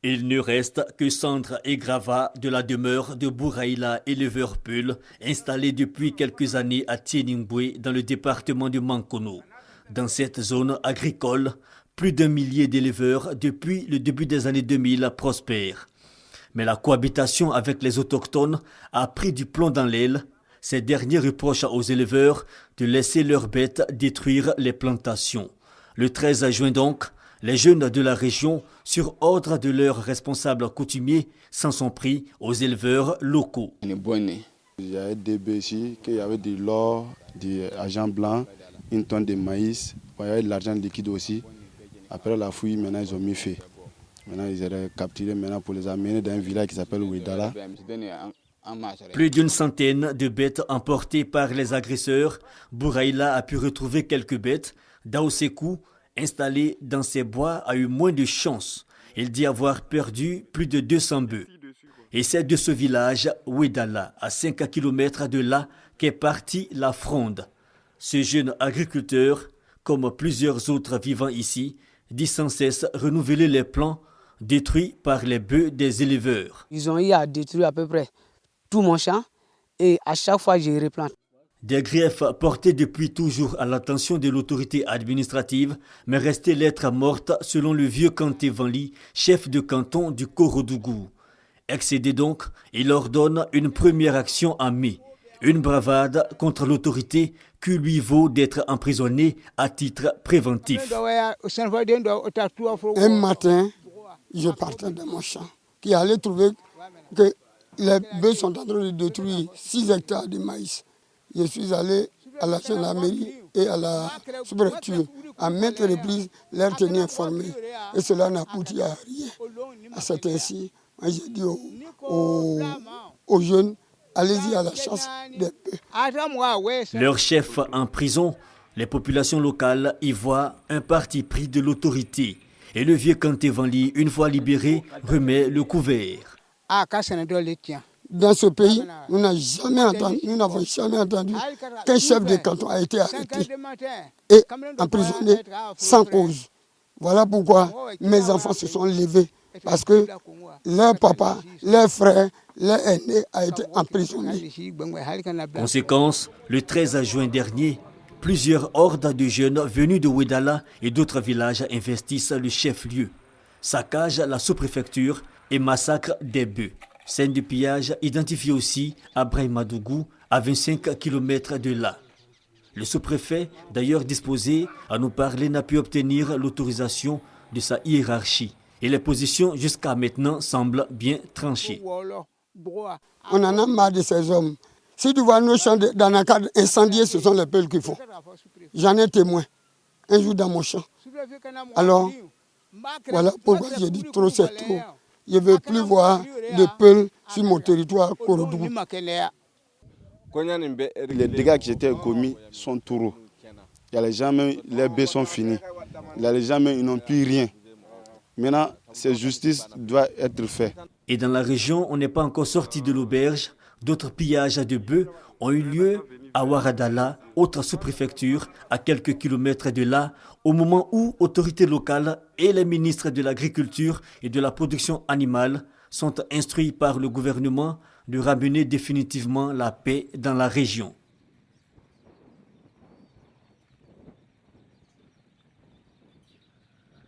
Il ne reste que cendres et gravats de la demeure de Bouraïla, éleveur Peul, installé depuis quelques années à Tieningboé dans le département de Mankono. Dans cette zone agricole, plus d'1 millier d'éleveurs depuis le début des années 2000 prospèrent. Mais la cohabitation avec les autochtones a pris du plomb dans l'aile. Ces derniers reprochent aux éleveurs de laisser leurs bêtes détruire les plantations. Le 13 juin donc, les jeunes de la région, sur ordre de leurs responsables coutumiers, s'en sont pris aux éleveurs locaux. Il y avait des bœufs ici, il y avait de l'or, de l'argent blanc, une tonne de maïs, il y avait de l'argent liquide aussi. Après la fouille, maintenant ils ont mis feu. Maintenant ils étaient capturés pour les amener dans un village qui s'appelle Ouidala. Plus d'une centaine de bêtes emportées par les agresseurs. Bouraïla a pu retrouver quelques bêtes. Daosekou, installé dans ses bois, a eu moins de chance. Il dit avoir perdu plus de 200 bœufs. Et c'est de ce village, Ouidala, à 5 km de là, qu'est partie la fronde. Ce jeune agriculteur, comme plusieurs autres vivant ici, dit sans cesse renouveler les plants détruits par les bœufs des éleveurs. Ils ont eu à détruire à peu près tout mon champ et à chaque fois je replante. Des griefs portés depuis toujours à l'attention de l'autorité administrative, mais restés lettre morte selon le vieux Kanté Vanli, chef de canton du Korodougou. Excédé donc, il ordonne une première action en mai. Une bravade contre l'autorité qui lui vaut d'être emprisonné à titre préventif. Un matin, je partais dans mon champ, qui allait trouver que les bœufs sont en train de détruire 6 hectares de maïs. Je suis allé à la gendarmerie et à la sous-préfecture à maintes reprises leur tenir informés. Et cela n'a abouti à rien. C'est ainsi, j'ai dit aux jeunes, allez-y à la chasse des bœufs. Leur chef en prison, les populations locales y voient un parti pris de l'autorité. Et le vieux Kanté Vanli, une fois libéré, remet le couvert. Dans ce pays, nous n'avons jamais entendu qu'un chef de canton a été arrêté et emprisonné sans cause. Voilà pourquoi mes enfants se sont levés, parce que leur papa, leur frère, leur aîné a été emprisonné. Conséquence, le 13 juin dernier, plusieurs hordes de jeunes venus de Ouidala et d'autres villages investissent le chef-lieu, saccagent la sous-préfecture et massacrent des bœufs. Scène de pillage identifiée aussi à Braïmadougou, à 25 km de là. Le sous-préfet, d'ailleurs disposé à nous parler, n'a pu obtenir l'autorisation de sa hiérarchie. Et les positions jusqu'à maintenant semblent bien tranchées. On en a marre de ces hommes. Si tu vois nos champs dans un cadre incendié, ce sont les peuls qu'il faut. J'en ai témoin un jour dans mon champ. Alors, voilà pourquoi j'ai dit trop c'est trop. Je ne veux plus voir de peuls sur mon territoire Korodougou. Les dégâts qui étaient commis sont trop. Il y a les gens, les baies sont finis. Il y a les gens, ils n'ont plus rien. Maintenant, cette justice doit être faite. Et dans la région, on n'est pas encore sorti de l'auberge. D'autres pillages de bœufs ont eu lieu à Ouaradala, autre sous-préfecture, à quelques kilomètres de là, au moment où autorités locales et les ministres de l'Agriculture et de la Production animale sont instruits par le gouvernement de ramener définitivement la paix dans la région.